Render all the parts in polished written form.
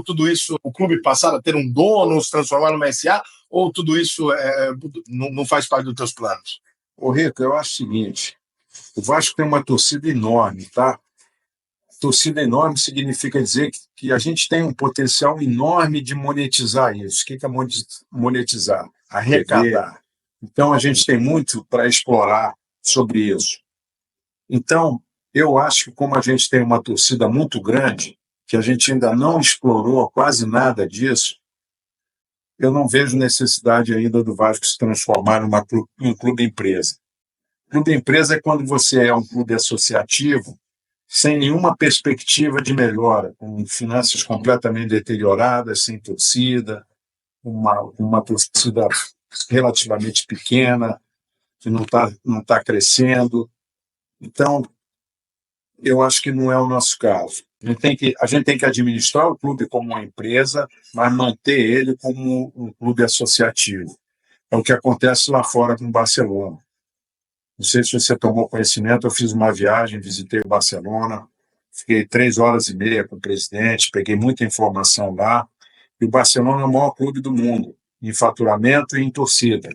tudo isso, o clube passar a ter um dono, se transformar numa SA, ou tudo isso não faz parte dos teus planos? Ô, Rico, eu acho o seguinte, o Vasco tem uma torcida enorme, tá? Torcida enorme significa dizer que a gente tem um potencial enorme de monetizar isso. O que é monetizar? Arrecadar. Então, a gente tem muito para explorar sobre isso. Então, eu acho que como a gente tem uma torcida muito grande, que a gente ainda não explorou quase nada disso, eu não vejo necessidade ainda do Vasco se transformar em um clube-empresa. Clube-empresa é quando você é um clube associativo, sem nenhuma perspectiva de melhora, com finanças completamente deterioradas, sem torcida, uma torcida relativamente pequena, que não tá crescendo. Então, eu acho que não é o nosso caso. A gente tem que administrar o clube como uma empresa, mas manter ele como um clube associativo. É o que acontece lá fora com o Barcelona. Não sei se você tomou conhecimento, eu fiz uma viagem, visitei o Barcelona, fiquei 3 horas e meia com o presidente, peguei muita informação lá, e o Barcelona é o maior clube do mundo, em faturamento e em torcida.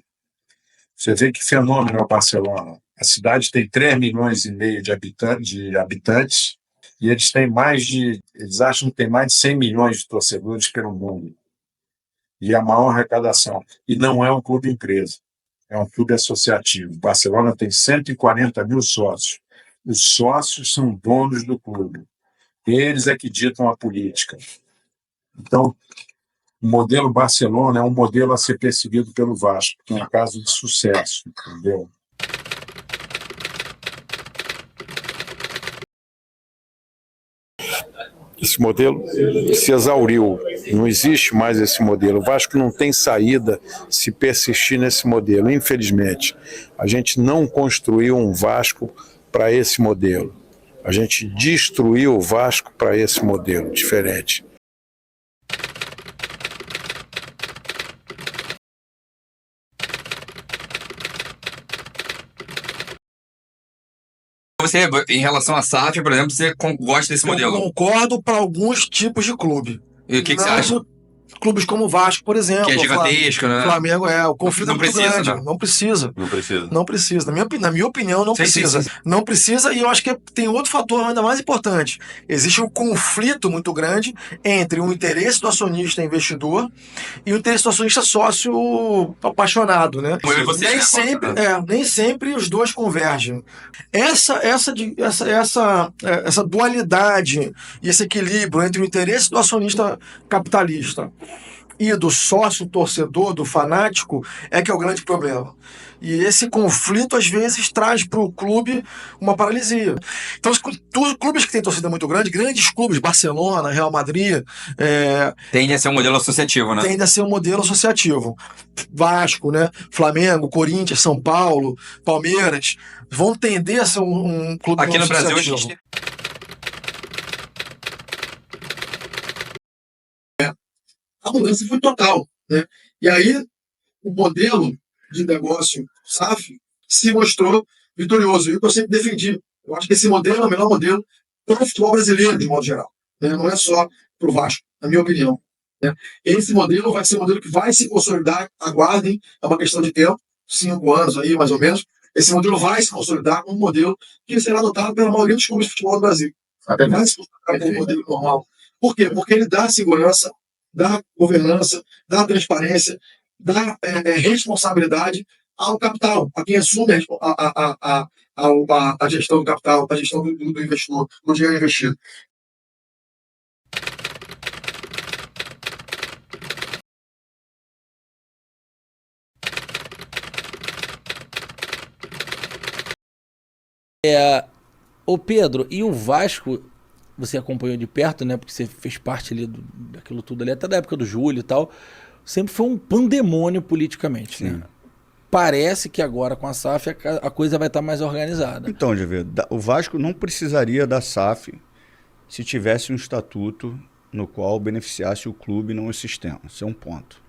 Você vê que fenômeno é o Barcelona. A cidade tem 3,5 milhões de habitantes, e eles acham que tem mais de 100 milhões de torcedores pelo mundo. E a maior arrecadação. E não é um clube empresa, é um clube associativo. O Barcelona tem 140 mil sócios. Os sócios são donos do clube. Eles é que ditam a política. Então, o modelo Barcelona é um modelo a ser perseguido pelo Vasco, que é um caso de sucesso, entendeu? Esse modelo se exauriu, não existe mais esse modelo. O Vasco não tem saída se persistir nesse modelo, infelizmente. A gente não construiu um Vasco para esse modelo. A gente destruiu o Vasco para esse modelo diferente. Você, em relação à SAF, por exemplo, você gosta desse modelo? Eu concordo para alguns tipos de clube. E o que você acha? Clubes como o Vasco, por exemplo. Que é gigantesco, né? Flamengo o conflito não é muito precisa, grande. né? Não precisa. Não precisa. Não precisa. Na minha opinião, não precisa. Sim. Não precisa, e eu acho que tem outro fator ainda mais importante. Existe um conflito muito grande entre o interesse do acionista investidor e o interesse do acionista sócio apaixonado, né? Nem sempre os dois convergem. Essa dualidade e esse equilíbrio entre o interesse do acionista capitalista e do sócio torcedor, do fanático, é que é o grande problema. E esse conflito, às vezes, traz para o clube uma paralisia. Então, os clubes que têm torcida muito grande, grandes clubes, Barcelona, Real Madrid... Tende a ser um modelo associativo, né? Tende a ser um modelo associativo. Vasco, né? Flamengo, Corinthians, São Paulo, Palmeiras, vão tender a ser um clube aqui no associativo. Brasil, a gente tem... A mudança foi total, né? E aí, o modelo de negócio SAF se mostrou vitorioso. E o que eu sempre defendi. Eu acho que esse modelo é o melhor modelo para o futebol brasileiro, de modo geral. Né? Não é só para o Vasco, na minha opinião. Né? Esse modelo vai ser um modelo que vai se consolidar, aguardem, é uma questão de tempo, 5 anos aí, mais ou menos. Esse modelo vai se consolidar como um modelo que será adotado pela maioria dos clubes de futebol do Brasil. Até vai se consolidar como um modelo normal. Por quê? Porque ele dá segurança, dá governança, dá transparência, dá responsabilidade ao capital, a quem assume a gestão do capital, a gestão do investidor, do dinheiro investido. Ô Pedro, e o Vasco, você acompanhou de perto, né? Porque você fez parte ali daquilo tudo ali, até da época do Júlio e tal. Sempre foi um pandemônio politicamente, né? Parece que agora com a SAF a coisa vai estar mais organizada. Então, Javier, o Vasco não precisaria da SAF se tivesse um estatuto no qual beneficiasse o clube e não o sistema. Esse é um ponto.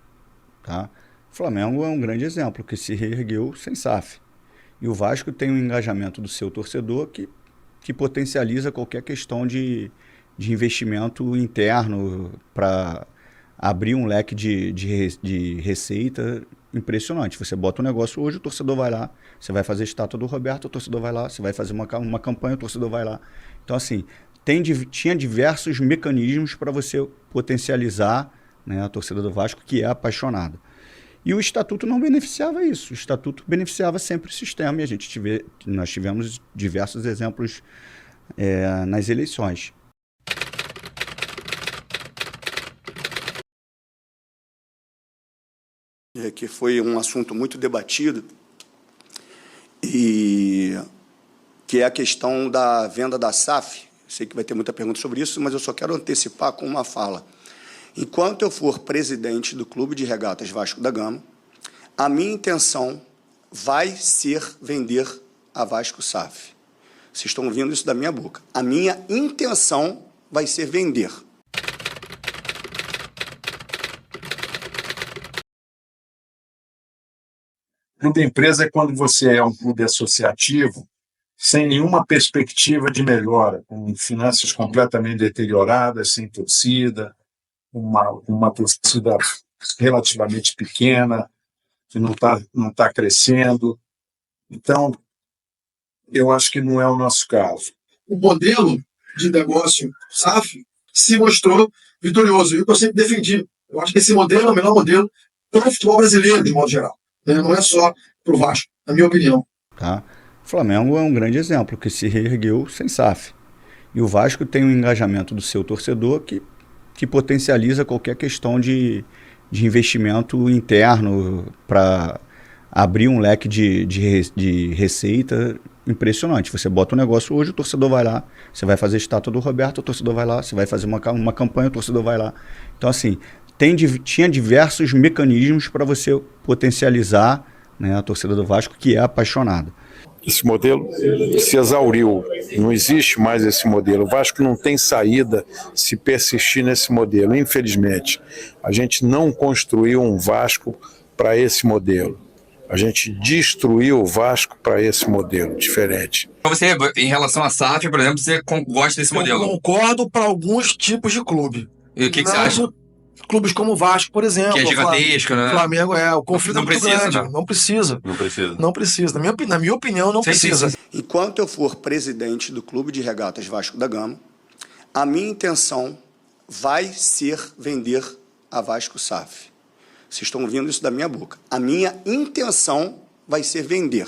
Tá? O Flamengo é um grande exemplo, que se reergueu sem SAF. E o Vasco tem um engajamento do seu torcedor que potencializa qualquer questão de de investimento interno para abrir um leque de receita impressionante. Você bota um negócio hoje, o torcedor vai lá, você vai fazer estátua do Roberto, o torcedor vai lá, você vai fazer uma campanha, o torcedor vai lá. Então, assim, tinha diversos mecanismos para você potencializar, né, a torcida do Vasco, que é apaixonada. E o Estatuto não beneficiava isso. O Estatuto beneficiava sempre o sistema, e nós tivemos diversos exemplos nas eleições. Que foi um assunto muito debatido, e que é a questão da venda da SAF. Sei que vai ter muita pergunta sobre isso, mas eu só quero antecipar com uma fala. Enquanto eu for presidente do Clube de Regatas Vasco da Gama, a minha intenção vai ser vender a Vasco SAF. Vocês estão ouvindo isso da minha boca. A minha intenção vai ser vender. Clube empresa é quando você é um clube associativo sem nenhuma perspectiva de melhora, com finanças completamente deterioradas, sem torcida, uma torcida relativamente pequena, que não tá crescendo. Então, eu acho que não é o nosso caso. O modelo de negócio SAF se mostrou vitorioso. E o que eu sempre defendi. Eu acho que esse modelo é o melhor modelo para o futebol brasileiro, de modo geral. Não é só para o Vasco, na minha opinião. Tá? O Flamengo é um grande exemplo, que se reergueu sem SAF. E o Vasco tem um engajamento do seu torcedor que potencializa qualquer questão de investimento interno para abrir um leque de receita impressionante. Você bota um negócio hoje, o torcedor vai lá, você vai fazer estátua do Roberto, o torcedor vai lá, você vai fazer uma campanha, o torcedor vai lá. Então, assim, tinha diversos mecanismos para você potencializar, né, a torcida do Vasco, que é apaixonada. Esse modelo se exauriu, não existe mais esse modelo. O Vasco não tem saída se persistir nesse modelo, infelizmente. A gente não construiu um Vasco para esse modelo. A gente destruiu o Vasco para esse modelo diferente. Você, em relação à SAF, por exemplo, você gosta desse modelo? Eu concordo para alguns tipos de clube. E o que você acha? Clubes como o Vasco, por exemplo. Que é gigantesco, né? Flamengo o conflito Não é muito precisa, grande. né? Não precisa. Não precisa. Não precisa. Na minha opinião, não precisa. Sim. Enquanto eu for presidente do Clube de Regatas Vasco da Gama, a minha intenção vai ser vender a Vasco SAF. Vocês estão ouvindo isso da minha boca. A minha intenção vai ser vender.